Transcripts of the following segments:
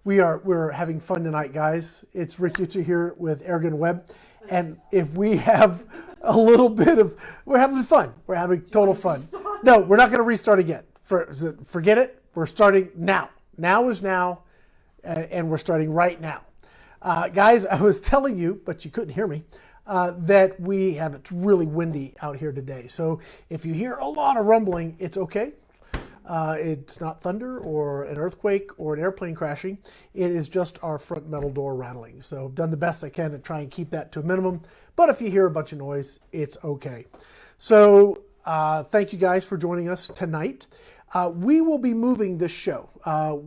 We're having fun tonight, guys. It's Rick Utzer here with AirgunWeb, and if we have a little bit of, we're having fun. We're having total fun. No, we're not going to restart again. Forget it. We're starting now. Now is now, and we're starting right now. Guys, I was telling you, but you couldn't hear me, that it's really windy out here today. So if you hear a lot of rumbling, it's okay. It's not thunder or an earthquake or an airplane crashing. It is just our front metal door rattling. So I've done the best I can to try and keep that to a minimum. But if you hear a bunch of noise, it's okay. So thank you guys for joining us tonight. We will be moving this show.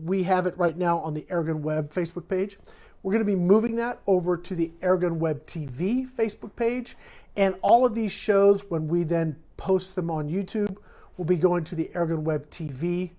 We have it right now on the AirgunWeb Facebook page. We're going to be moving that over to the AirgunWebTV Facebook page. And all of these shows, when we then post them on YouTube, will be going to the AirgunWebTV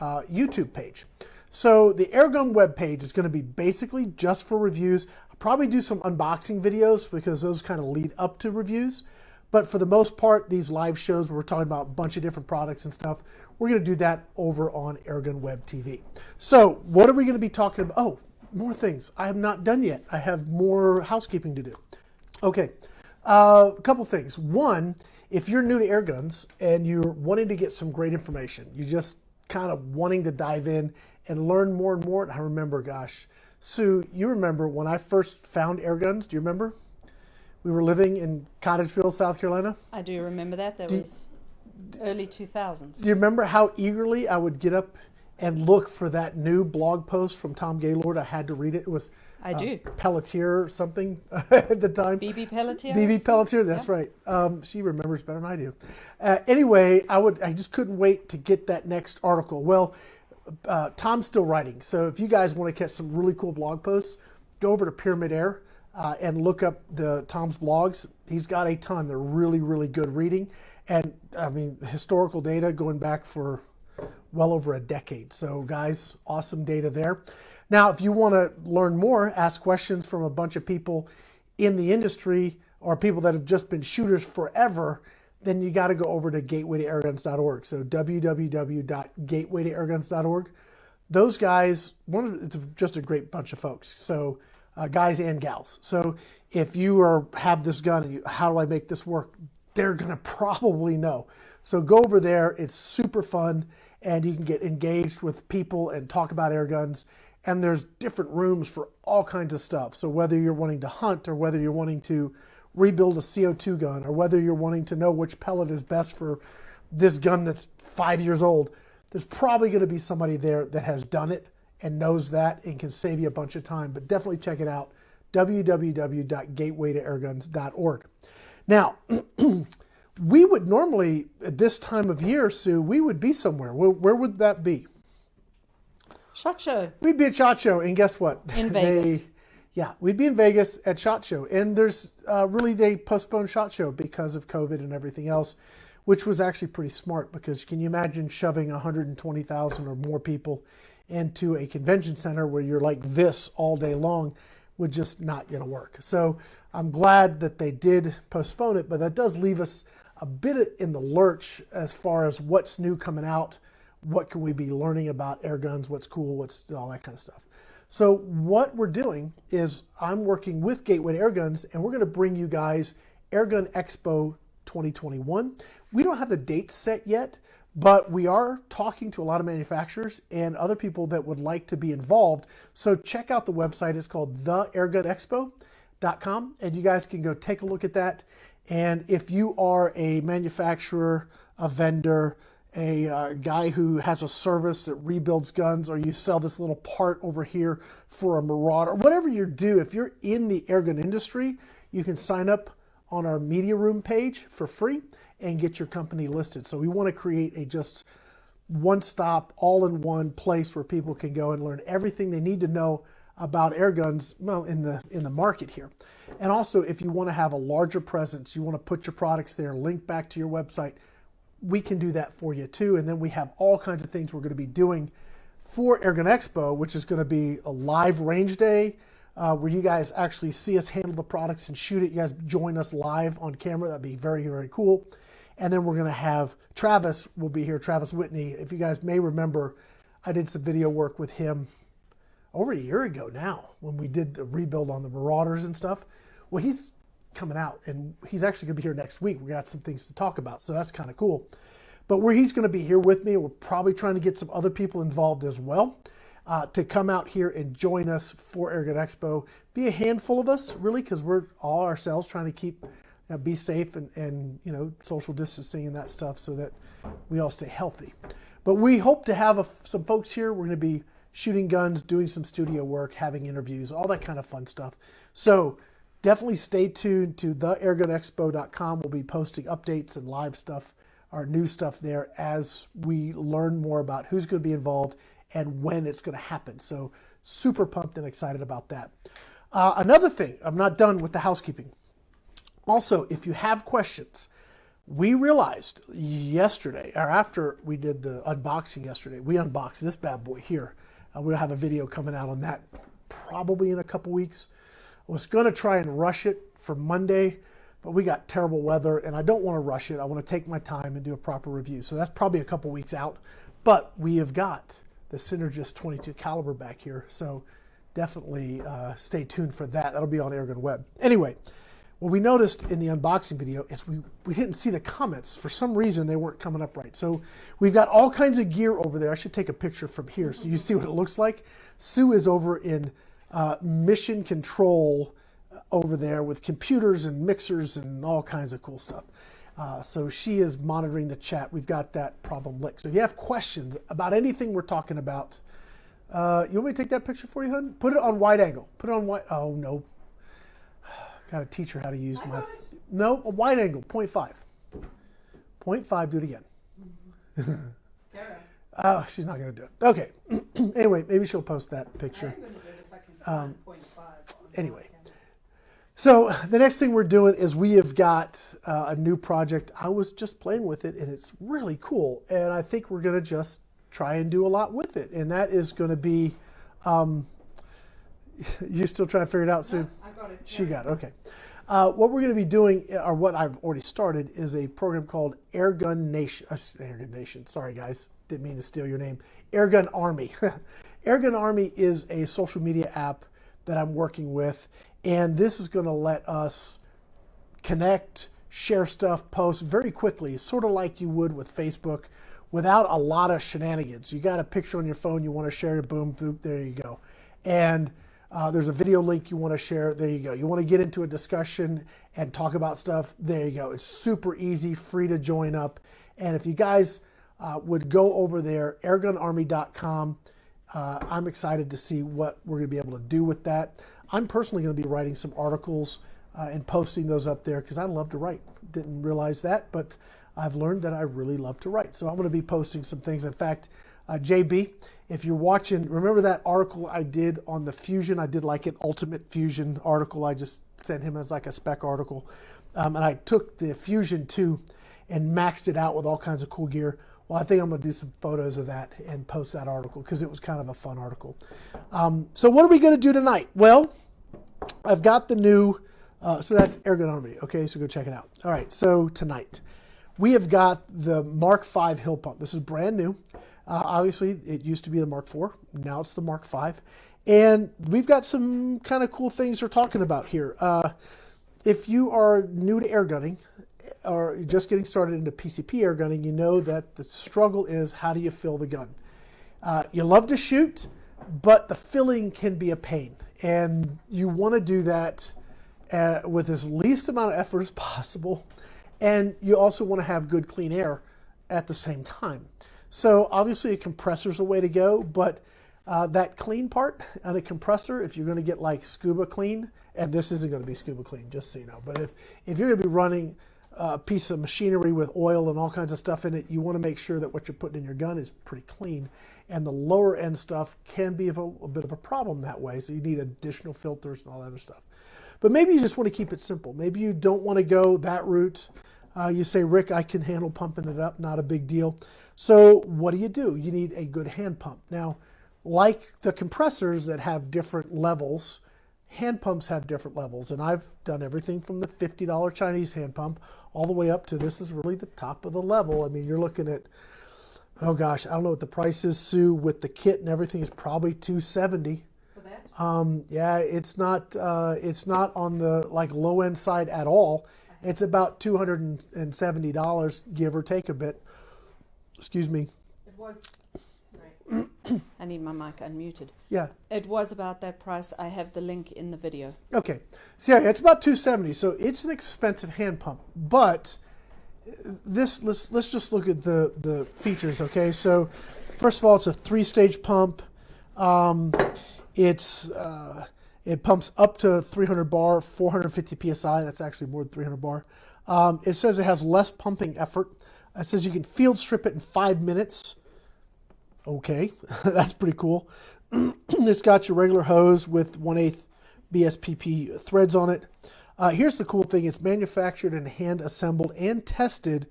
YouTube page. So the AirgunWeb page is going to be basically just for reviews. I'll probably do some unboxing videos because those kind of lead up to reviews. But for the most part, these live shows where we're talking about a bunch of different products and stuff, we're going to do that over on AirgunWebTV. So what are we going to be talking about? Oh, more things. I have not done yet. I have more housekeeping to do. Okay, a couple things. One, if you're new to Airguns and you're wanting to get some great information, you're just kind of wanting to dive in and learn more and more. And I remember, gosh, Sue, you remember when I first found Airguns? Do you remember? We were living in Cottageville, South Carolina. I do remember that. That was early 2000s. Do you remember how eagerly I would get up and look for that new blog post from Tom Gaylord? I had to read it. It was Pelletier or something at the time. BB Pelletier? BB Pelletier, that's right. She remembers better than I do. Anyway, I just couldn't wait to get that next article. Well, Tom's still writing. So if you guys want to catch some really cool blog posts, go over to Pyramid Air and look up Tom's blogs. He's got a ton. They're really, really good reading. And I mean, historical data going back for well over a decade. So guys, awesome data there. Now, if you want to learn more, ask questions from a bunch of people in the industry or people that have just been shooters forever, then you got to go over to gatewaytoairguns.org. So www.gatewaytoairguns.org. Those guys, it's just a great bunch of folks. So guys and gals. So if you have this gun and how do I make this work? They're going to probably know. So go over there. It's super fun. And you can get engaged with people and talk about air guns. And there's different rooms for all kinds of stuff. So whether you're wanting to hunt or whether you're wanting to rebuild a CO2 gun or whether you're wanting to know which pellet is best for this gun that's 5 years old, there's probably going to be somebody there that has done it and knows that and can save you a bunch of time. But definitely check it out, www.gatewaytoairguns.org. Now, we would normally, at this time of year, Sue, we would be somewhere. Where would that be? SHOT Show. We'd be at SHOT Show, and guess what? In Vegas. We'd be in Vegas at SHOT Show. And there's they postponed SHOT Show because of COVID and everything else, which was actually pretty smart because can you imagine shoving 120,000 or more people into a convention center where you're like this all day long? Would just not going to work. So I'm glad that they did postpone it, but that does leave us a bit in the lurch as far as what's new coming out, what can we be learning about air guns, what's cool, what's all that kind of stuff. So what we're doing is I'm working with Gateway to Airguns, and we're going to bring you guys Airgun Expo 2021. We don't have the dates set yet, but we are talking to a lot of manufacturers and other people that would like to be involved. So check out the website. It's called theairgunexpo.com, and you guys can go take a look at that. And if you are a manufacturer, a vendor, a guy who has a service that rebuilds guns, or you sell this little part over here for a Marauder, whatever you do, if you're in the airgun industry, you can sign up on our media room page for free and get your company listed. So we want to create a just one-stop, all-in-one place where people can go and learn everything they need to know about air guns, well, in the market here. And also, if you want to have a larger presence, you want to put your products there, link back to your website, we can do that for you too. And then we have all kinds of things we're going to be doing for Airgun Expo, which is going to be a live range day where you guys actually see us handle the products and shoot it. You guys join us live on camera. That'd be very, very cool. And then we're going to have Travis will be here, Travis Whitney. If you guys may remember, I did some video work with him over a year ago now when we did the rebuild on the Marauders and stuff. Well, he's coming out, and he's actually going to be here next week. We got some things to talk about, so that's kind of cool. But where he's going to be here with me, we're probably trying to get some other people involved as well to come out here and join us for Airgun Expo. Be a handful of us, really, because we're all ourselves trying to keep, be safe and social distancing and that stuff so that we all stay healthy. But we hope to have some folks here. We're going to be shooting guns, doing some studio work, having interviews, all that kind of fun stuff. So definitely stay tuned to theairgunexpo.com. We'll be posting updates and live stuff, our new stuff there as we learn more about who's going to be involved and when it's going to happen. So super pumped and excited about that. Another thing, I'm not done with the housekeeping. Also, if you have questions, we realized yesterday, or after we did the unboxing yesterday, we unboxed this bad boy here. We'll have a video coming out on that probably in a couple weeks. I was going to try and rush it for Monday, but we got terrible weather, and I don't want to rush it. I want to take my time and do a proper review. So that's probably a couple weeks out. But we have got the Synergist 22 caliber back here, so definitely stay tuned for that. That'll be on Airgun Web. Anyway, what we noticed in the unboxing video is we didn't see the comments. For some reason, they weren't coming up right. So we've got all kinds of gear over there. I should take a picture from here so you see what it looks like. Sue is over in mission control over there with computers and mixers and all kinds of cool stuff. So she is monitoring the chat. We've got that problem licked. So if you have questions about anything we're talking about, you want me to take that picture for you, hon? Put it on wide angle. Put it on wide. Oh, no. Got to teach her how to use my... No, a wide angle, 0.5. 0.5, do it again. Oh, she's not going to do it. Okay. Anyway, maybe she'll post that picture. I'm going to do it if I can find 0.5. Anyway. So the next thing we're doing is we have got a new project. I was just playing with it, and it's really cool. And I think we're going to just try and do a lot with it. And that is going to be... you still trying to figure it out, Sue? No, I got it. She got it, okay. What we're going to be doing, or what I've already started, is a program called Airgun Nation. Airgun Nation, sorry guys, didn't mean to steal your name. Airgun Army. Airgun Army is a social media app that I'm working with, and this is going to let us connect, share stuff, post very quickly, sort of like you would with Facebook, without a lot of shenanigans. You got a picture on your phone, you want to share it, boom, boom, there you go. And there's a video link you want to share, there you go. You want to get into a discussion and talk about stuff, there you go. It's super easy, free to join up. And if you guys would go over there, airgunarmy.com, I'm excited to see what we're going to be able to do with that. I'm personally going to be writing some articles and posting those up there because I love to write. Didn't realize that, but I've learned that I really love to write. So I'm going to be posting some things. In fact, JB, if you're watching, remember that article I did on the Fusion? I did like an Ultimate Fusion article. I just sent him as like a spec article. And I took the Fusion 2 and maxed it out with all kinds of cool gear. Well, I think I'm going to do some photos of that and post that article because it was kind of a fun article. So what are we going to do tonight? Well, I've got the new, so that's Airgun Army. Okay, so go check it out. All right, so tonight we have got the Mark 5 hill pump. This is brand new. Obviously, it used to be the Mark 4. Now it's the Mark 5. And we've got some kind of cool things we're talking about here. If you are new to air gunning or just getting started into PCP air gunning, you know that the struggle is how do you fill the gun? You love to shoot, but the filling can be a pain. And you want to do that with as least amount of effort as possible. And you also want to have good clean air at the same time. So obviously a compressor is a way to go, but that clean part on a compressor, if you're going to get like scuba clean, and this isn't going to be scuba clean, just so you know, but if you're going to be running a piece of machinery with oil and all kinds of stuff in it, you want to make sure that what you're putting in your gun is pretty clean. And the lower end stuff can be a bit of a problem that way, so you need additional filters and all that other stuff. But maybe you just want to keep it simple. Maybe you don't want to go that route. You say, Rick, I can handle pumping it up, not a big deal. So what do? You need a good hand pump. Now, like the compressors that have different levels, hand pumps have different levels. And I've done everything from the $50 Chinese hand pump all the way up to this is really the top of the level. I mean, you're looking at, oh gosh, I don't know what the price is, Sue, with the kit and everything is probably $270. Yeah, it's not on the like low end side at all. It's about $270, give or take a bit. Excuse me. It was. Sorry. I need my mic unmuted. Yeah. It was about that price. I have the link in the video. Okay. So yeah, it's about $270. So it's an expensive hand pump, but let's just look at the features. Okay. So first of all, it's a 3-stage pump. It pumps up to 300 bar, 450 psi. That's actually more than 300 bar. It says it has less pumping effort. It says you can field strip it in 5 minutes. Okay, that's pretty cool. It's got your regular hose with 1/8 BSPP threads on it. Here's the cool thing. It's manufactured and hand assembled and tested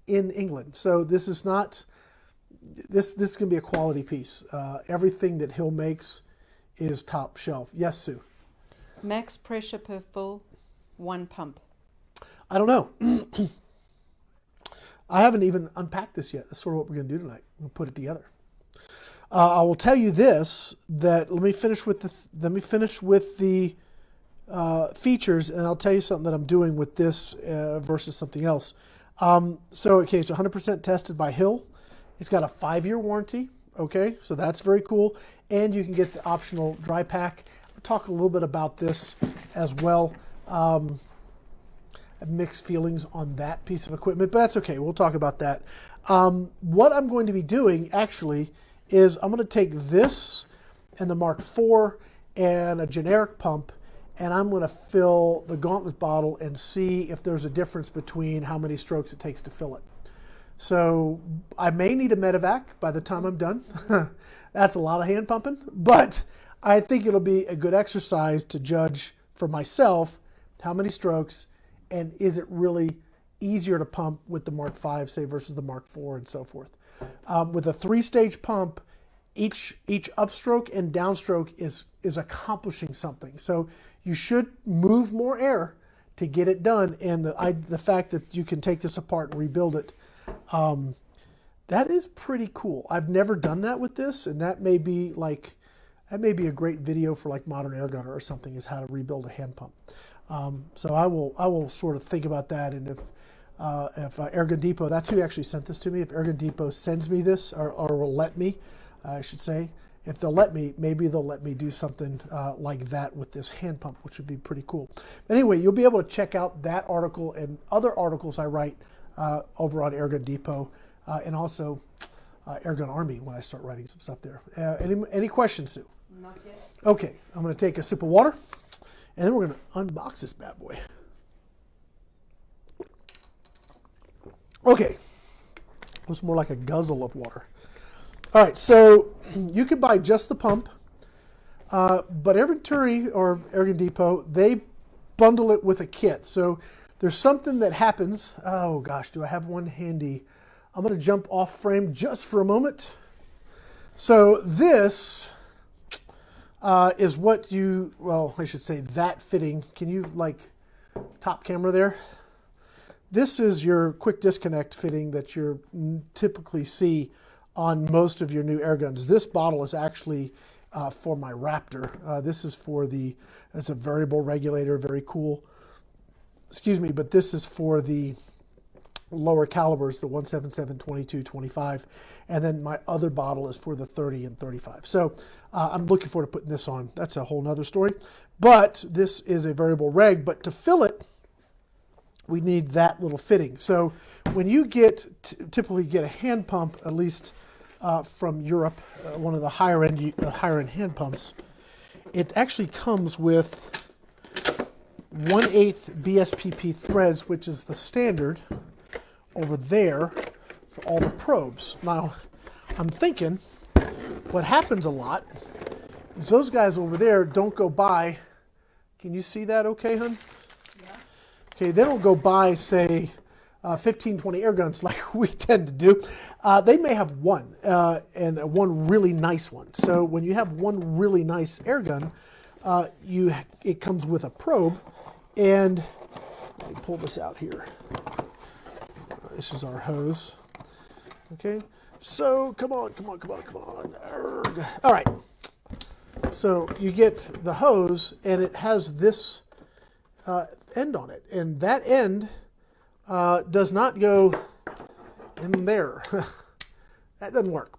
in England. So this is not, this is going to be a quality piece. Everything that Hill makes is top shelf. Yes, Sue? Max pressure per fill, 1 pump. I don't know. I haven't even unpacked this yet. That's sort of what we're going to do tonight. We'll put it together. I will tell you this, that let me finish with the features, and I'll tell you something that I'm doing with this versus something else. Okay, it's 100% tested by Hill. It's got a 5-year warranty. Okay, so that's very cool. And you can get the optional dry pack. We'll talk a little bit about this as well. I have mixed feelings on that piece of equipment, but that's okay. We'll talk about that. What I'm going to be doing actually is I'm going to take this and the Mark IV and a generic pump, and I'm going to fill the gauntlet bottle and see if there's a difference between how many strokes it takes to fill it. So I may need a medevac by the time I'm done. That's a lot of hand pumping, but I think it'll be a good exercise to judge for myself how many strokes and is it really easier to pump with the Mark V, say, versus the Mark IV and so forth. With a 3-stage pump, each upstroke and downstroke is accomplishing something. So you should move more air to get it done, and the fact that you can take this apart and rebuild it, that is pretty cool. I've never done that with this, and that may be a great video for like Modern Airgunner or something, is how to rebuild a hand pump. So I will sort of think about that, and if Airgun Depot, that's who actually sent this to me. If Airgun Depot sends me this, or will let me, I should say, if they'll let me, maybe they'll let me do something like that with this hand pump, which would be pretty cool. But anyway, you'll be able to check out that article and other articles I write over on Airgun Depot, and also Airgun Army when I start writing some stuff there. Any questions, Sue? Not yet. Okay, I'm going to take a sip of water, and then we're going to unbox this bad boy. Okay, looks more like a guzzle of water. All right, so you could buy just the pump, but Venturi or Airgun Depot, they bundle it with a kit. So there's something that happens. Oh gosh, do I have one handy? I'm going to jump off frame just for a moment. So this is what you, well, I should say that fitting. Can you like top camera there? This is your quick disconnect fitting that you typically see on most of your new air guns. This bottle is actually for my Raptor. This is for it's a variable regulator, very cool. Excuse me, but this is for the lower calibers, the 177, 22, 25, and then my other bottle is for the 30 and 35. So I'm looking forward to putting this on. That's a whole nother story. But this is a variable reg, but to fill it, we need that little fitting. So when you typically get a hand pump, at least from Europe, one of the higher end hand pumps, it actually comes with 1/8 BSPP threads, which is the standard over there for all the probes. Now, I'm thinking what happens a lot is those guys over there don't go by. Can you see that okay, hon? Yeah. Okay, they don't go by, say, 15, 20 air guns like we tend to do. They may have one, and one really nice one. So when you have one really nice air gun, it comes with a probe. And let me pull this out here. This is our hose. Okay, so come on. Erg. All right. So you get the hose, and it has this end on it, and that end does not go in there. That doesn't work.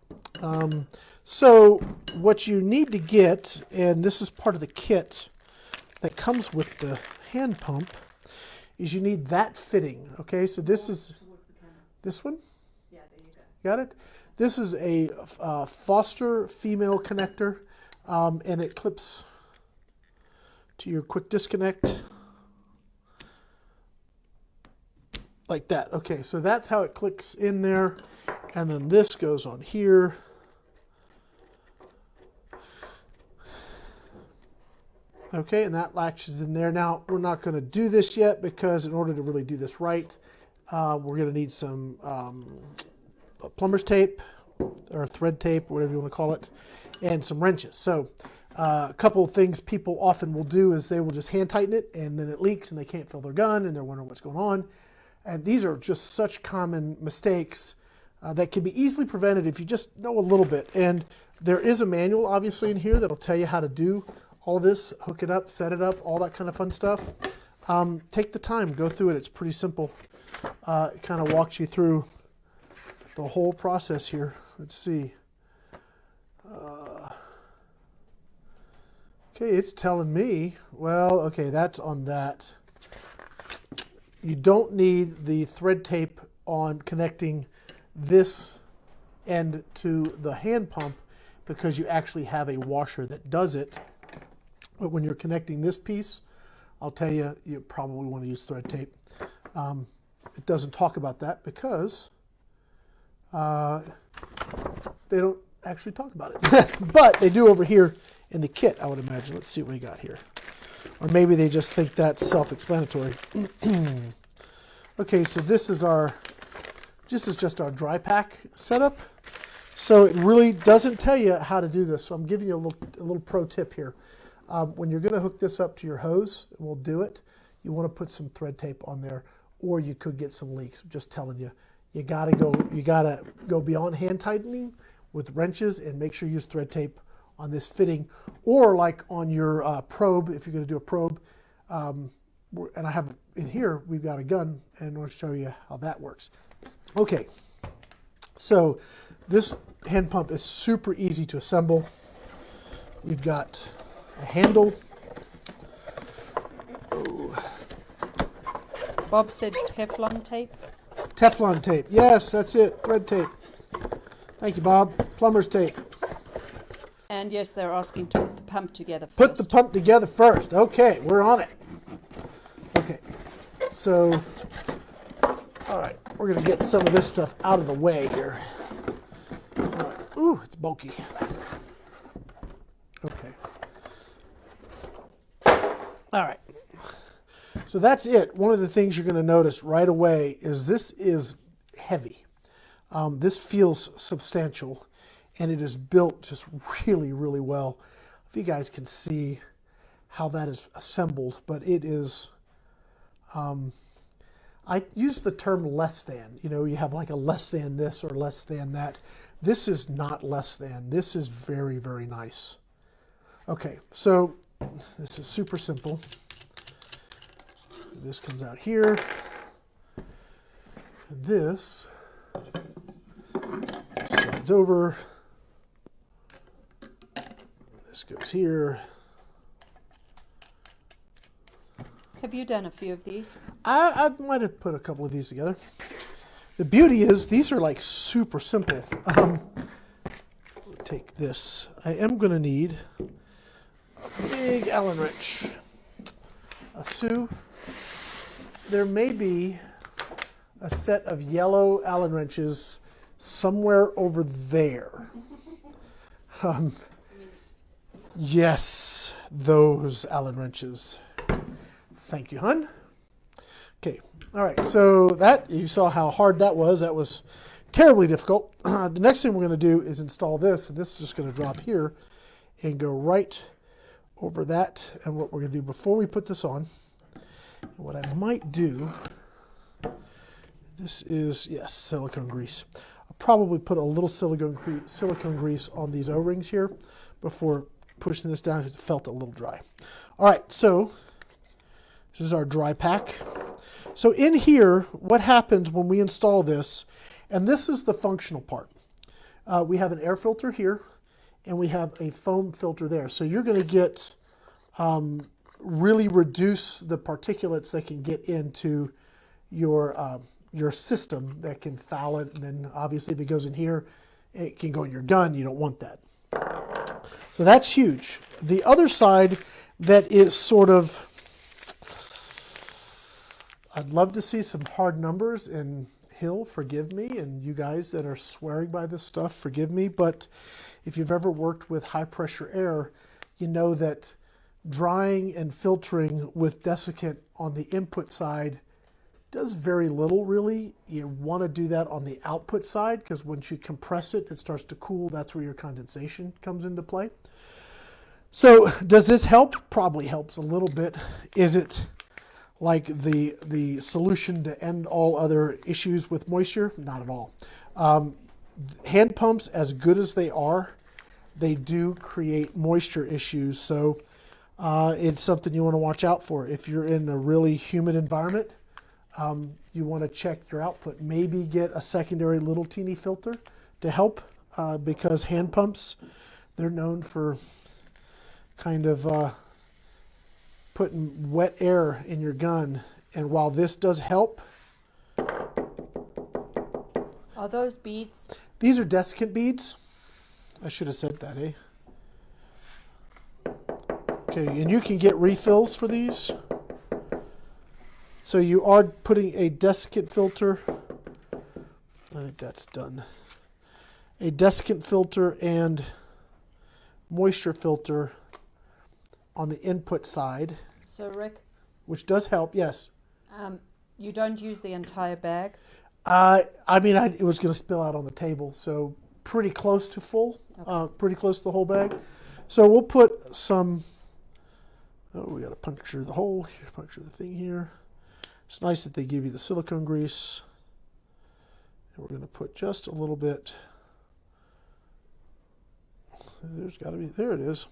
So what you need to get, and this is part of the kit that comes with the hand pump, is you need that fitting. Okay, so this is this one. Yeah, there you go. Got it? This is a Foster female connector, and it clips to your quick disconnect like that. Okay, so that's how it clicks in there, and then this goes on here. Okay, and that latches in there. Now, we're not going to do this yet because in order to really do this right, we're going to need some plumber's tape or thread tape, whatever you want to call it, and some wrenches. So a couple of things people often will do is they will just hand tighten it, and then it leaks and they can't fill their gun and they're wondering what's going on. And these are just such common mistakes that can be easily prevented if you just know a little bit. And there is a manual obviously in here that'll tell you how to do all this, hook it up, set it up, all that kind of fun stuff. Take the time, go through it. It's pretty simple. It kind of walks you through the whole process here. Let's see. Okay, it's telling me, well, okay, that's on that. You don't need the thread tape on connecting this end to the hand pump because you actually have a washer that does it. But when you're connecting this piece, I'll tell you, you probably want to use thread tape. It doesn't talk about that because they don't actually talk about it. But they do over here in the kit, I would imagine. Let's see what we got here. Or maybe they just think that's self-explanatory. Okay, so this is just our dry pack setup. So it really doesn't tell you how to do this. So I'm giving you a little pro tip here. When you're going to hook this up to your hose, and we'll do it, you want to put some thread tape on there, or you could get some leaks. I'm just telling you, you gotta go beyond hand tightening with wrenches and make sure you use thread tape on this fitting, or like on your probe, if you're going to do a probe. And I have in here, we've got a gun, and I want to show you how that works. Okay, so this hand pump is super easy to assemble. We've got a handle. Oh. Bob said Teflon tape. Teflon tape. Yes, that's it. Thread tape. Thank you, Bob. Plumber's tape. And yes, they're asking to put the pump together first. Put the pump together first. Okay, we're on it. Okay, so, all right, we're going to get some of this stuff out of the way here. All right. Ooh, it's bulky. Okay. All right. So that's it. One of the things you're going to notice right away is this is heavy. This feels substantial, and it is built just really, really well. If you guys can see how that is assembled, but it is, I use the term less than. You know, you have like a less than this or less than that. This is not less than. This is very, very nice. Okay, so this is super simple. This comes out here. And this slides over. This goes here. Have you done a few of these? I might have put a couple of these together. The beauty is these are like super simple. Take this. I am going to need a big Allen wrench. A Sue. There may be a set of yellow Allen wrenches somewhere over there. Yes, those Allen wrenches. Thank you, hon. Okay, all right, so that, you saw how hard that was. That was terribly difficult. The next thing we're going to do is install this, and this is just going to drop here and go right over that. And what we're going to do before we put this on, what I might do, this is, yes, silicone grease. I'll probably put a little silicone grease on these O-rings here before pushing this down because it felt a little dry. All right, so this is our dry pack. So in here, what happens when we install this, and this is the functional part. We have an air filter here, and we have a foam filter there. So you're going to get really reduce the particulates that can get into your system that can foul it. And then obviously if it goes in here, it can go in your gun. You don't want that. So that's huge. The other side that is sort of, I'd love to see some hard numbers, and Hill, forgive me, and you guys that are swearing by this stuff, forgive me, but if you've ever worked with high pressure air, you know that drying and filtering with desiccant on the input side does very little really. You want to do that on the output side because once you compress it, it starts to cool. That's where your condensation comes into play. So does this help? Probably helps a little bit. Is it like the solution to end all other issues with moisture? Not at all. Hand pumps, as good as they are, they do create moisture issues. So it's something you want to watch out for. If you're in a really humid environment, you want to check your output. Maybe get a secondary little teeny filter to help because hand pumps, they're known for kind of putting wet air in your gun. And while this does help. Are those beads? These are desiccant beads. I should have said that, eh? Okay, and you can get refills for these. So you are putting a desiccant filter. I think that's done. A desiccant filter and moisture filter on the input side. So Rick? Which does help, yes. You don't use the entire bag? I mean, it was going to spill out on the table, so pretty close to full, okay. Pretty close to the whole bag. So we'll put some, we got to puncture the hole, puncture the thing here. It's nice that they give you the silicone grease. And we're going to put just a little bit. There's got to be, there it is.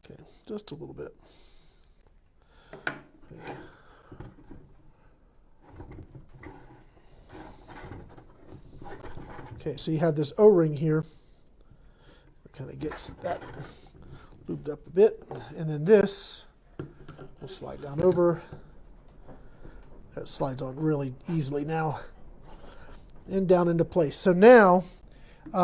Okay, just a little bit. Okay. Okay, so you have this O-ring here. It kind of gets that lubed up a bit. And then this will slide down over. That slides on really easily now. And down into place. So now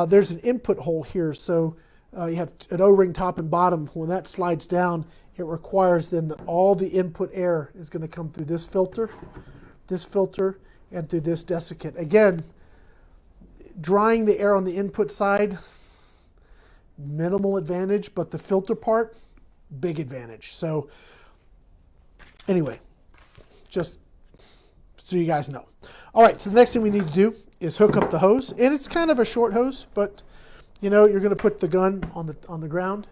there's an input hole here. So you have an O-ring top and bottom. When that slides down, it requires then that all the input air is going to come through this filter, and through this desiccant. Again, drying the air on the input side, minimal advantage, but the filter part, big advantage. So anyway, just so you guys know. All right, so the next thing we need to do is hook up the hose. And it's kind of a short hose, but you know, you're going to put the gun on the ground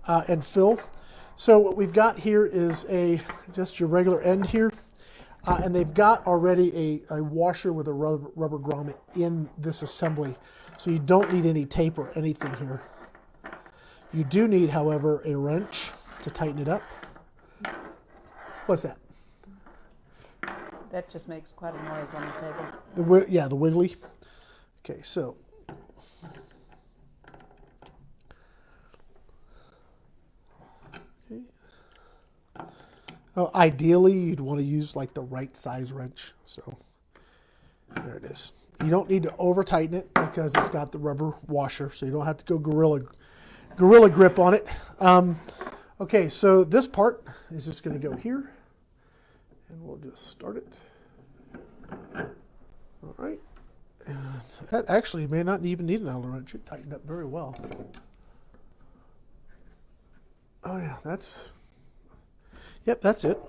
and fill. So what we've got here is just your regular end here. And they've got already a washer with a rubber grommet in this assembly. So you don't need any tape or anything here. You do need, however, a wrench to tighten it up. What's that? That just makes quite a noise on the table. Yeah, the wiggly. Okay, so. Oh, ideally, you'd want to use like the right size wrench. So there it is. You don't need to over tighten it because it's got the rubber washer, so you don't have to go gorilla grip on it. Okay, so this part is just going to go here, and we'll just start it. All right. And that actually may not even need an Allen wrench. It tightened up very well. Oh yeah, Yep, that's it.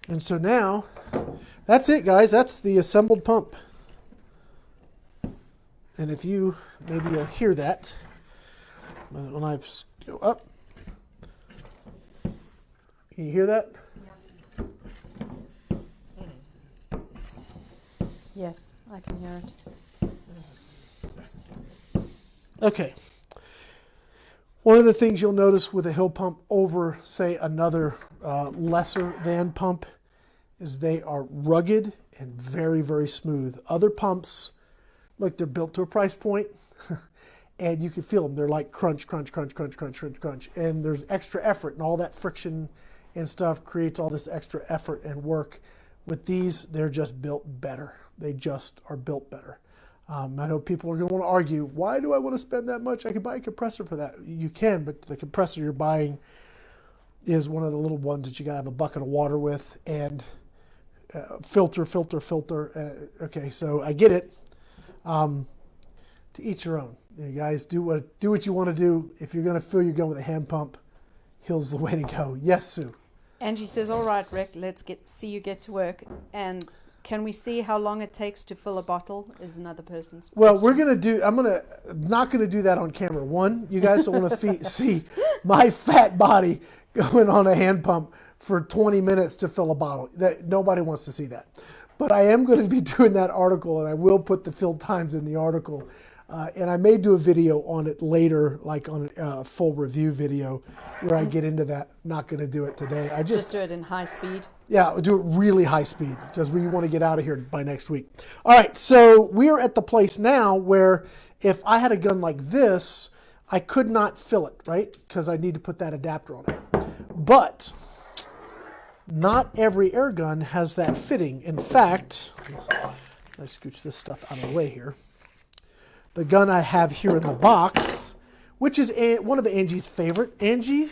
And so now, that's it, guys. That's the assembled pump. And if you maybe hear that, when I go up, can you hear that? Yes, I can hear it. Okay. One of the things you'll notice with a hill pump over, say, another lesser than pump is they are rugged and very, very smooth. Other pumps, look, they're built to a price point, and you can feel them. They're like crunch, crunch, crunch, crunch, crunch, crunch, crunch. And there's extra effort, and all that friction and stuff creates all this extra effort and work. With these, they're just built better. They just are built better. I know people are going to want to argue, why do I want to spend that much? I could buy a compressor for that. You can, but the compressor you're buying is one of the little ones that you got to have a bucket of water with and filter. Okay, so I get it. To each your own. You guys, do what you want to do. If you're going to fill your gun with a hand pump, Hill's the way to go. Yes, Sue. Angie says, all right, Rick, let's see you get to work. And can we see how long it takes to fill a bottle is another person's Well, question. I'm not going to do that on camera. One, you guys don't want to see my fat body going on a hand pump for 20 minutes to fill a bottle. Nobody wants to see that. But I am going to be doing that article, and I will put the fill times in the article. And I may do a video on it later, like on a full review video where I get into that. Not going to do it today. I just do it in high speed. Yeah, we'll do it really high speed because we want to get out of here by next week. All right, so we're at the place now where if I had a gun like this, I could not fill it, right? Because I need to put that adapter on it. But not every air gun has that fitting. In fact, let's scooch this stuff out of the way here. The gun I have here in the box, which is one of Angie's favorite. Angie,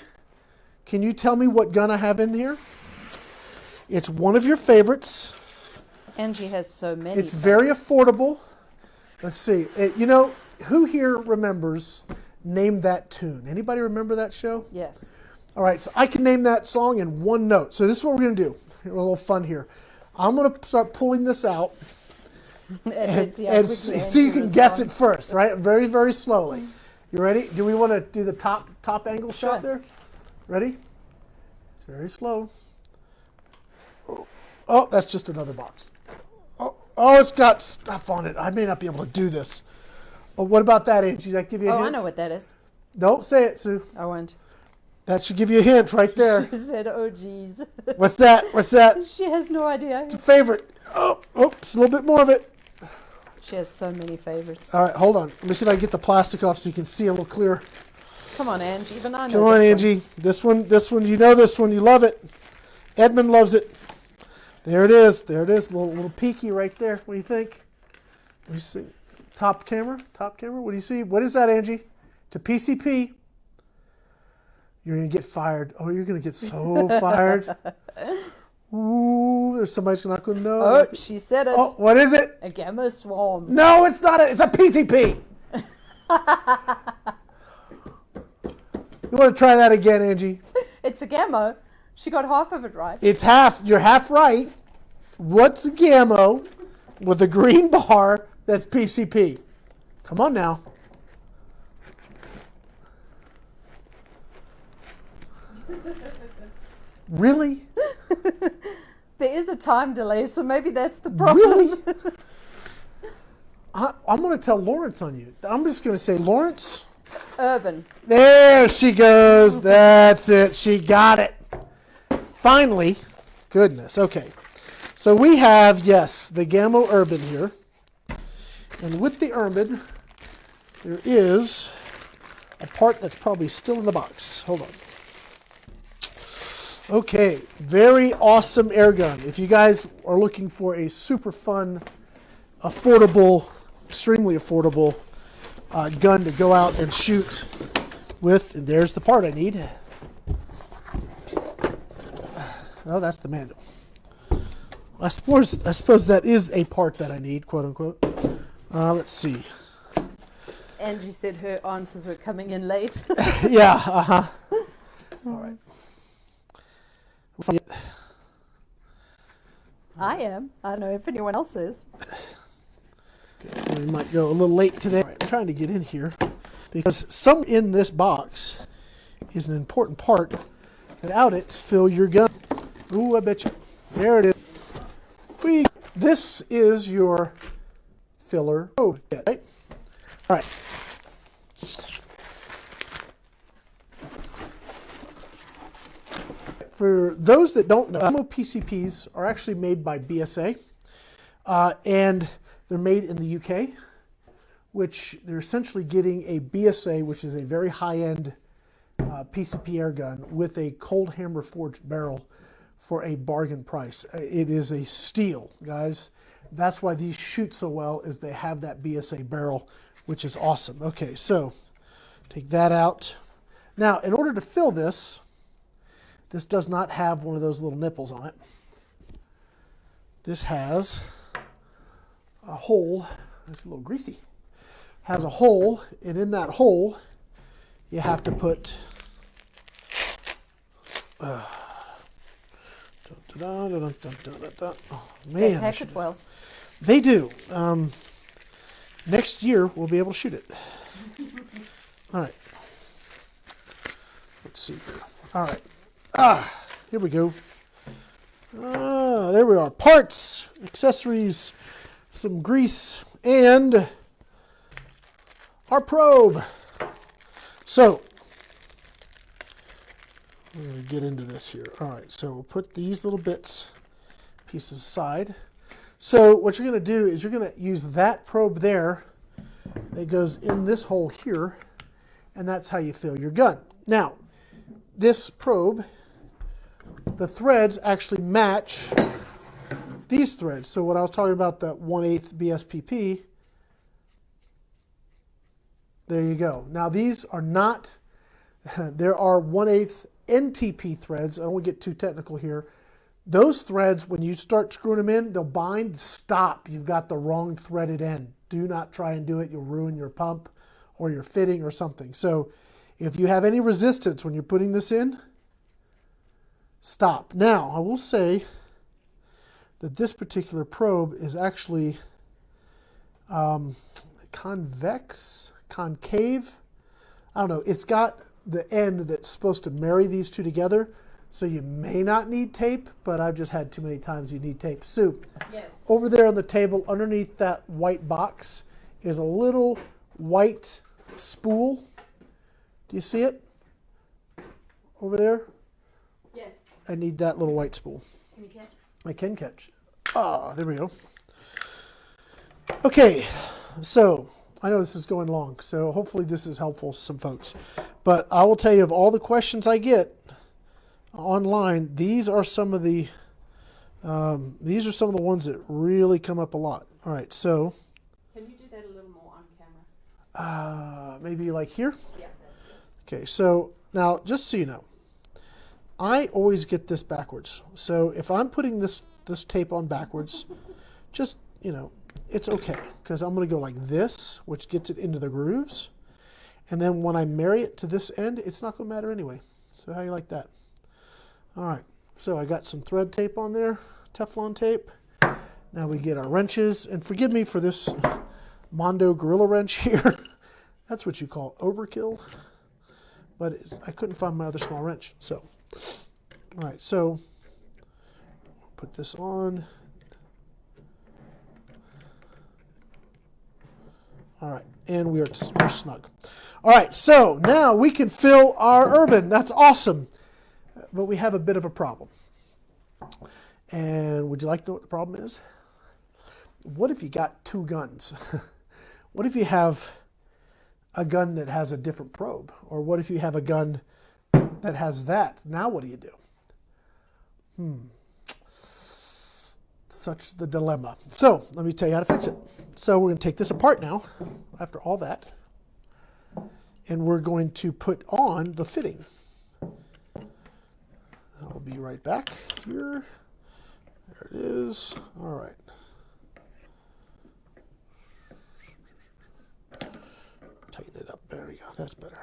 can you tell me what gun I have in here? It's one of your favorites. Angie has so many. It's very affordable. Let's see. You know, who here remembers Name That Tune? Anybody remember that show? Yes. All right, so I can name that song in one note. So this is what we're going to do. A little fun here. I'm going to start pulling this out. and see you can guess it first, right? Very, very slowly. You ready? Do we want to do the top angle shot there? Ready? It's very slow. Oh, that's just another box. Oh, it's got stuff on it. I may not be able to do this. Oh, what about that, Angie? Does that give you a hint? I know what that is. Don't say it, Sue. I won't. That should give you a hint right there. She said, oh, geez. What's that? What's that? She has no idea. It's a favorite. Oh, oops, a little bit more of it. She has so many favorites. All right, hold on. Let me see if I can get the plastic off so you can see a little clearer. Come on, Angie. Even I know Come on, Angie. This one, you know this one. You love it. Edmund loves it. There it is. There it is. Little peeky right there. What do you think? What do you see? Top camera? Top camera? What do you see? What is that, Angie? It's a PCP. You're going to get fired. Oh, you're going to get so fired. Ooh, there's somebody's not going to know. Oh, she said it. Oh, what is it? A Gamo swarm. No, it's not. It's a PCP. You want to try that again, Angie? It's a Gamo. She got half of it right. It's half. You're half right. What's a Gamo with a green bar that's PCP? Come on now. Really? There is a time delay, so maybe that's the problem. Really? I'm going to tell Lawrence on you. I'm just going to say, Lawrence. Urban. There she goes. That's it. She got it. Finally. Goodness. Okay. So we have, yes, the Gamo Urban here. And with the Urban, there is a part that's probably still in the box. Hold on. Okay, very awesome air gun. If you guys are looking for a super fun, affordable, extremely affordable gun to go out and shoot with, and there's the part I need. Oh, that's the manual. I suppose that is a part that I need, quote unquote. Let's see. Angie said her answers were coming in late. Yeah, uh-huh. All right. I am. I don't know if anyone else is. Okay, we might go a little late today. Right, I'm trying to get in here because some in this box is an important part. Without it, fill your gun. Ooh, I bet you. There it is. This is your filler code, right? All right. for those that don't know, Gamo PCPs are actually made by BSA, and they're made in the UK, which they're essentially getting a BSA, which is a very high-end PCP air gun with a cold hammer forged barrel for a bargain price. It is a steal, guys. That's why these shoot so well, is they have that BSA barrel, which is awesome. Okay, so take that out. Now, in order to fill this, this does not have one of those little nipples on it. This has a hole. It's a little greasy. Has a hole, and in that hole, you have to put oh, man, They pack it well. they do. Next year, we'll be able to shoot it. All right. Let's see here. All right. Here we go. There we are. Parts, accessories, some grease, and our probe. So, we're going to get into this here. All right, so we'll put these little pieces aside. So what you're going to do is you're going to use that probe there that goes in this hole here, and that's how you fill your gun. Now, this probe, the threads actually match these threads. So what I was talking about, the 1/8 BSPP, there you go. Now these are not, there are 1/8 NTP threads. I don't want to get too technical here. Those threads, when you start screwing them in, they'll bind. Stop. You've got the wrong threaded end. Do not try and do it. You'll ruin your pump or your fitting or something. So if you have any resistance when you're putting this in, stop. Now, I will say that this particular probe is actually concave. I don't know. It's got the end that's supposed to marry these two together. So you may not need tape, but I've just had too many times you need tape. Sue, Yes. over there on the table, underneath that white box, is a little white spool. Do you see it? Over there? Yes. I need that little white spool. Can you catch? I can catch. Ah, there we go. Okay, so I know this is going long, so hopefully this is helpful to some folks. But I will tell you, of all the questions I get online, these are some of the ones that really come up a lot. All right, so Can you do that a little more on camera? maybe like here. Yeah, that's good. Okay, so now just so you know, I always get this backwards. So if I'm putting this tape on backwards, just, you know, it's okay, because I'm going to go like this, which gets it into the grooves, and then when I marry it to this end, it's not going to matter anyway. So how do you like that? All right, so I got some thread tape on there, Teflon tape. Now we get our wrenches, and forgive me for this Mondo Gorilla wrench here. That's what you call overkill, but I couldn't find my other small wrench. So, all right, so put this on. All right, and we're snug. All right, so now we can fill our urban. That's awesome. But we have a bit of a problem. And would you like to know what the problem is? What if you got two guns? What if you have a gun that has a different probe? Or what if you have a gun that has that? Now what do you do? Such the dilemma. So let me tell you how to fix it. So we're going to take this apart now, after all that, and we're going to put on the fitting. I'll be right back here. There it is. All right. Tighten it up. There we go. That's better.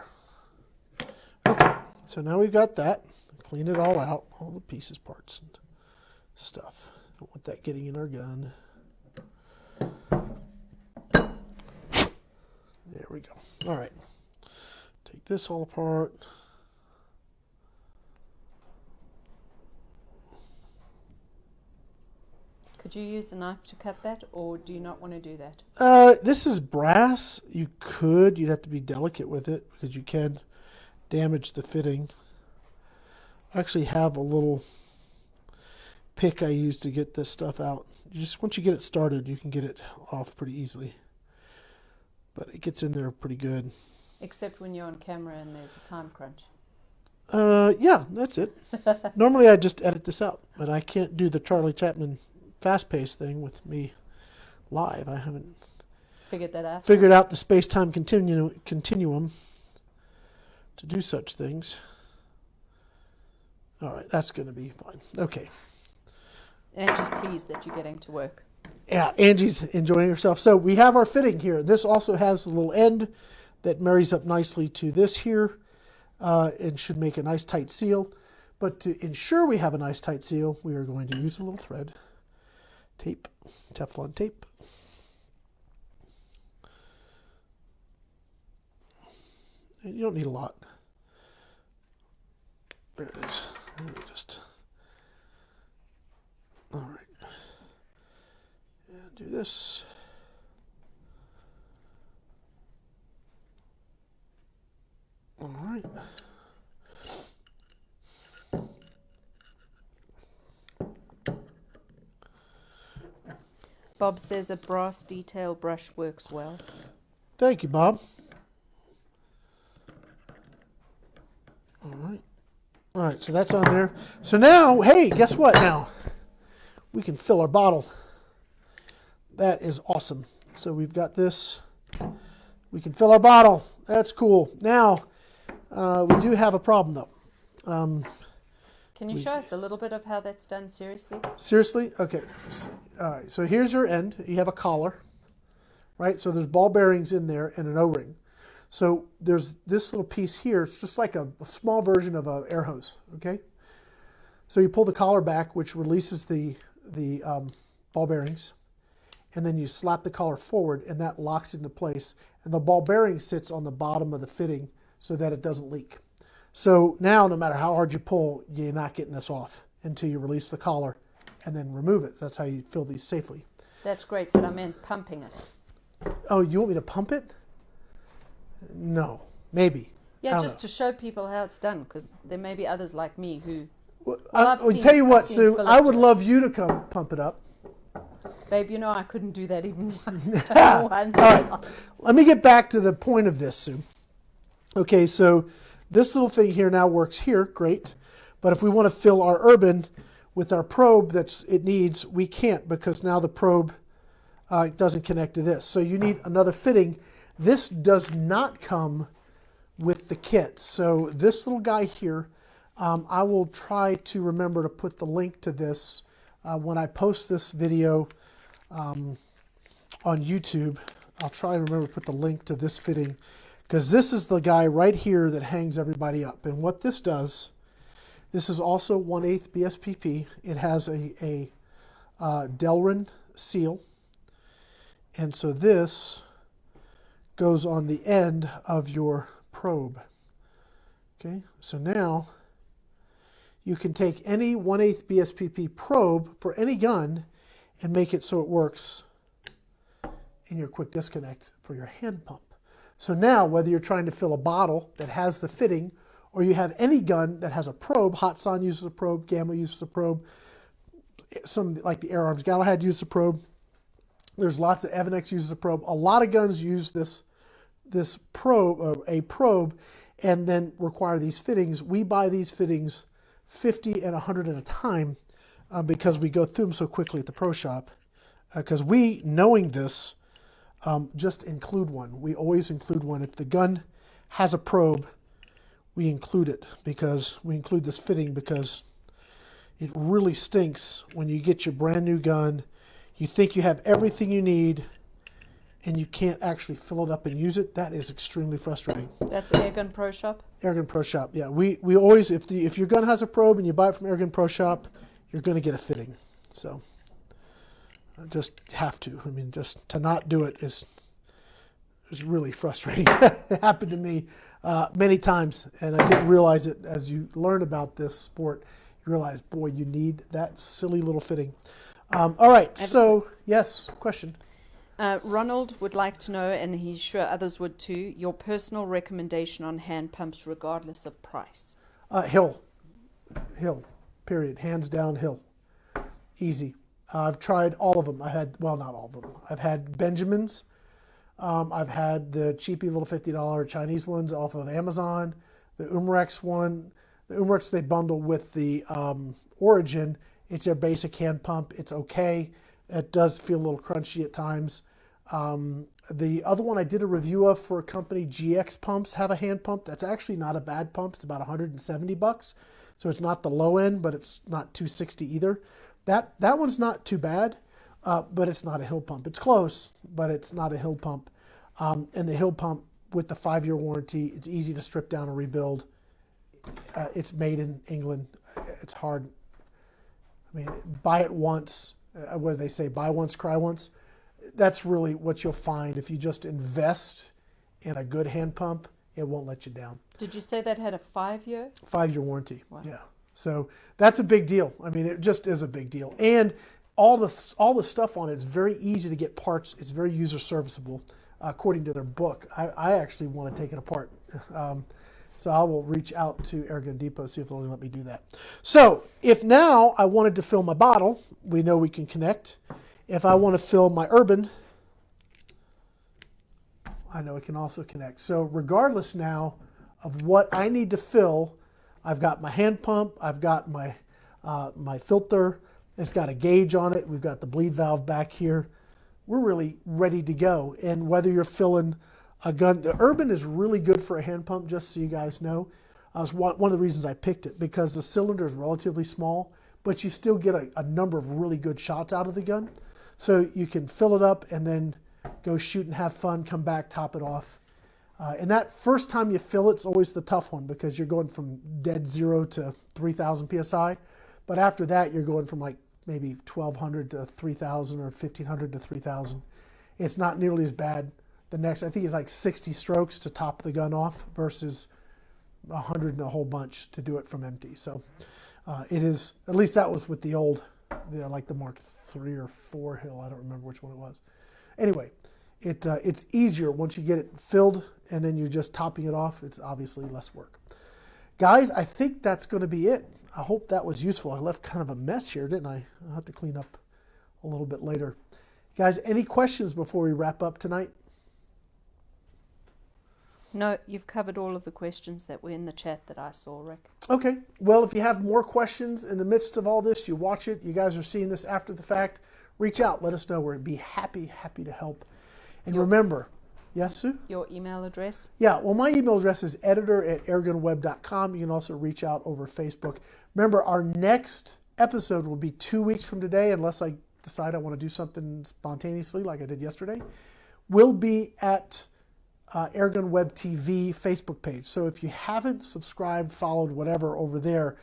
Okay. So now we've got that. Clean it all out. All the pieces, parts, and stuff. Don't want that getting in our gun. There we go. All right. Take this all apart. Could you use a knife to cut that, or do you not want to do that? This is brass. You could. You'd have to be delicate with it because you can damage the fitting. I actually have a little pick I use to get this stuff out. Just once you get it started, you can get it off pretty easily. But it gets in there pretty good. Except when you're on camera and there's a time crunch. Yeah, that's it. Normally I just edit this out, but I can't do the Charlie Chaplin fast-paced thing with me live. I haven't figured out the space-time continuum to do such things. All right, that's going to be fine. Okay. Angie's pleased that you're getting to work. Yeah, Angie's enjoying herself. So we have our fitting here. This also has a little end that marries up nicely to this here and should make a nice tight seal. But to ensure we have a nice tight seal, we are going to use a little thread, tape, Teflon tape. And you don't need a lot. There it is. Just, all right. And do this. All right. Bob says a brass detail brush works well. Thank you, Bob. All right. All right, so that's on there. So now, hey, guess what now? We can fill our bottle. That is awesome. So we've got this. We can fill our bottle. That's cool. Now, we do have a problem, though. Can you show us a little bit of how that's done seriously? Seriously? Okay. All right, so here's your end. You have a collar, right? So there's ball bearings in there and an O-ring. So there's this little piece here. It's just like a small version of an air hose, okay? So you pull the collar back, which releases the ball bearings, and then you slap the collar forward, and that locks into place. And the ball bearing sits on the bottom of the fitting so that it doesn't leak. So now, no matter how hard you pull, you're not getting this off until you release the collar and then remove it. That's how you fill these safely. That's great, but I meant pumping it. Oh, you want me to pump it? No, maybe. Yeah, just to show people how it's done, because there may be others like me who... Well, I'll tell you what, Sue, I would love you to come pump it up. Babe, you know I couldn't do that even once. All right, let me get back to the point of this, Sue. Okay, so this little thing here now works here, great. But if we want to fill our urban with our probe it needs, we can't, because now the probe doesn't connect to this. So you need another fitting. This does not come with the kit. So this little guy here, I will try to remember to put the link to this when I post this video on YouTube. I'll try to remember to put the link to this fitting, because this is the guy right here that hangs everybody up. And what this does, this is also 1/8 BSPP. It has a Delrin seal. And so this goes on the end of your probe. Okay, so now you can take any 1/8 BSPP probe for any gun and make it so it works in your quick disconnect for your hand pump. So now, whether you're trying to fill a bottle that has the fitting, or you have any gun that has a probe, Hatsan uses a probe, Gamo uses a probe, some like the AirArms Galahad uses a probe. There's lots of Evanex uses a probe. A lot of guns use this probe, or a probe, and then require these fittings. We buy these fittings 50 and 100 at a time because we go through them so quickly at the pro shop. Because we, knowing this, just include one. We always include one. If the gun has a probe, we include it, because we include this fitting, because it really stinks when you get your brand new gun, you think you have everything you need, and you can't actually fill it up and use it. That is extremely frustrating. That's Airgun Pro Shop? Airgun Pro Shop, yeah. We always, if your gun has a probe and you buy it from Airgun Pro Shop, you're going to get a fitting. So, just have to. I mean, just to not do it is really frustrating. It happened to me many times, and I didn't realize it. As you learn about this sport, you realize, boy, you need that silly little fitting. All right, so, yes, question. Ronald would like to know, and he's sure others would too, your personal recommendation on hand pumps regardless of price. Hill. Hill, period. Hands down, Hill. Easy. I've tried all of them. I had, well, not all of them. I've had Benjamin's. I've had the cheapy little $50 Chinese ones off of Amazon. The Umrex one. The Umrex they bundle with the Origin. It's their basic hand pump. It's okay. It does feel a little crunchy at times. The other one I did a review of for a company, GX Pumps, have a hand pump. That's actually not a bad pump. It's about $170. So it's not the low end, but it's not $260 either. That one's not too bad, but it's not a Hill pump. It's close, but it's not a Hill pump. And the Hill pump with the 5-year warranty, it's easy to strip down and rebuild. It's made in England. It's hard. I mean, buy it once. What do they say? Buy once, cry once. That's really what you'll find. If you just invest in a good hand pump, it won't let you down. Did you say that had a 5-year? 5-year warranty. Wow. Yeah. So that's a big deal. I mean, it just is a big deal. And all the stuff on it is very easy to get parts. It's very user serviceable, according to their book. I actually want to take it apart. So I will reach out to Airgun Depot, see if they'll let me do that. So if now I wanted to fill my bottle, we know we can connect. If I want to fill my Urban, I know it can also connect. So regardless now of what I need to fill, I've got my hand pump, I've got my my filter, it's got a gauge on it, we've got the bleed valve back here. We're really ready to go. And whether you're filling a gun, the Urban is really good for a hand pump, just so you guys know. That's one of the reasons I picked it, because the cylinder is relatively small, but you still get a number of really good shots out of the gun. So you can fill it up and then go shoot and have fun, come back, top it off. And that first time you fill it's always the tough one, because you're going from dead zero to 3,000 PSI. But after that, you're going from like maybe 1,200 to 3,000 or 1,500 to 3,000. It's not nearly as bad. The next, I think it's like 60 strokes to top the gun off versus 100 and a whole bunch to do it from empty. So it is, at least that was with the old, like the Mark III or IV Hill. I don't remember which one it was. Anyway, it's easier once you get it filled and then you're just topping it off. It's obviously less work. Guys, I think that's going to be it. I hope that was useful. I left kind of a mess here, didn't I? I'll have to clean up a little bit later. Guys, any questions before we wrap up tonight? No, you've covered all of the questions that were in the chat that I saw, Rick. Okay. Well, if you have more questions in the midst of all this, you watch it, you guys are seeing this after the fact, reach out. Let us know. We'd be happy to help. And remember, yes, Sue? Your email address? Yeah, well, my email address is editor@airgunweb.com. You can also reach out over Facebook. Remember, our next episode will be 2 weeks from today, unless I decide I want to do something spontaneously like I did yesterday. We'll be at AirgunWebTV Facebook page. So if you haven't subscribed, followed, whatever over there,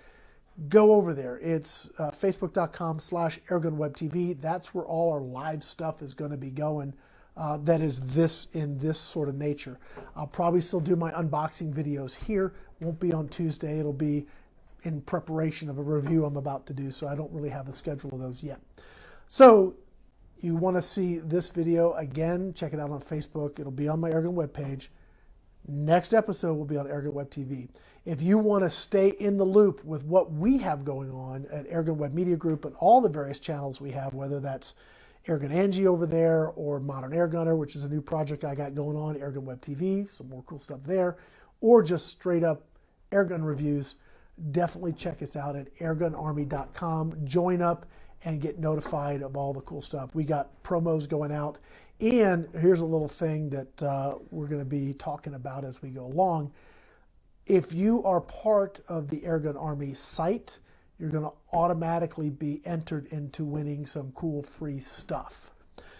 go over there. It's facebook.com/AirgunWebTV. That's where all our live stuff is going to be going. That is in this sort of nature. I'll probably still do my unboxing videos here. Won't be on Tuesday. It'll be in preparation of a review I'm about to do, so I don't really have a schedule of those yet. So you want to see this video again, check it out on Facebook. It'll be on my Airgun webpage. Next episode will be on AirgunWebTV. If you want to stay in the loop with what we have going on at Airgun Web Media Group and all the various channels we have, whether that's Airgun Angie over there or Modern Airgunner, which is a new project I got going on, AirgunWebTV, some more cool stuff there, or just straight up airgun reviews, definitely check us out at airgunarmy.com. Join up and get notified of all the cool stuff. We got promos going out. And here's a little thing that we're going to be talking about as we go along. If you are part of the Airgun Army site, you're going to automatically be entered into winning some cool free stuff.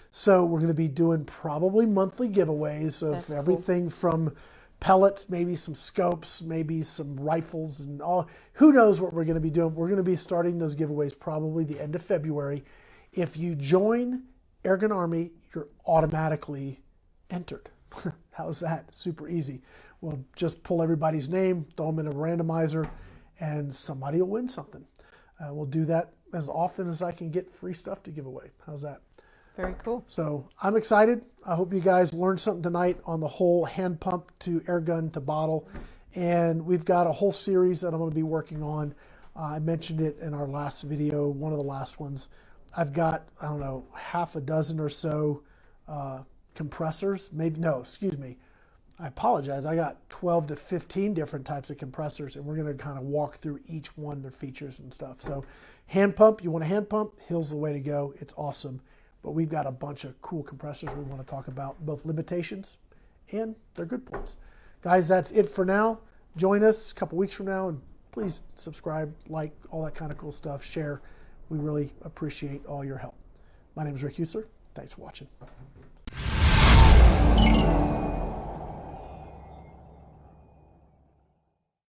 So we're going to be doing probably monthly giveaways of everything from pellets, maybe some scopes, maybe some rifles, and all. Who knows what we're going to be doing? We're going to be starting those giveaways probably the end of February. If you join Airgun Army, you're automatically entered. How's that? Super easy. We'll just pull everybody's name, throw them in a randomizer, and somebody will win something. We'll do that as often as I can get free stuff to give away. How's that? Very cool. So I'm excited. I hope you guys learned something tonight on the whole hand pump to air gun to bottle. And we've got a whole series that I'm going to be working on I mentioned it in our last video, one of the last ones. I've got, I don't know, half a dozen or so compressors. Maybe, no, excuse me. I apologize. I got 12 to 15 different types of compressors, and we're going to kind of walk through each one, their features and stuff. So hand pump, you want a hand pump, Hill's the way to go. It's awesome. But we've got a bunch of cool compressors we want to talk about, both limitations and their good points. Guys, that's it for now. Join us a couple weeks from now, and please subscribe, like, all that kind of cool stuff, share. We really appreciate all your help. My name is Rick Hutzler. Thanks for watching.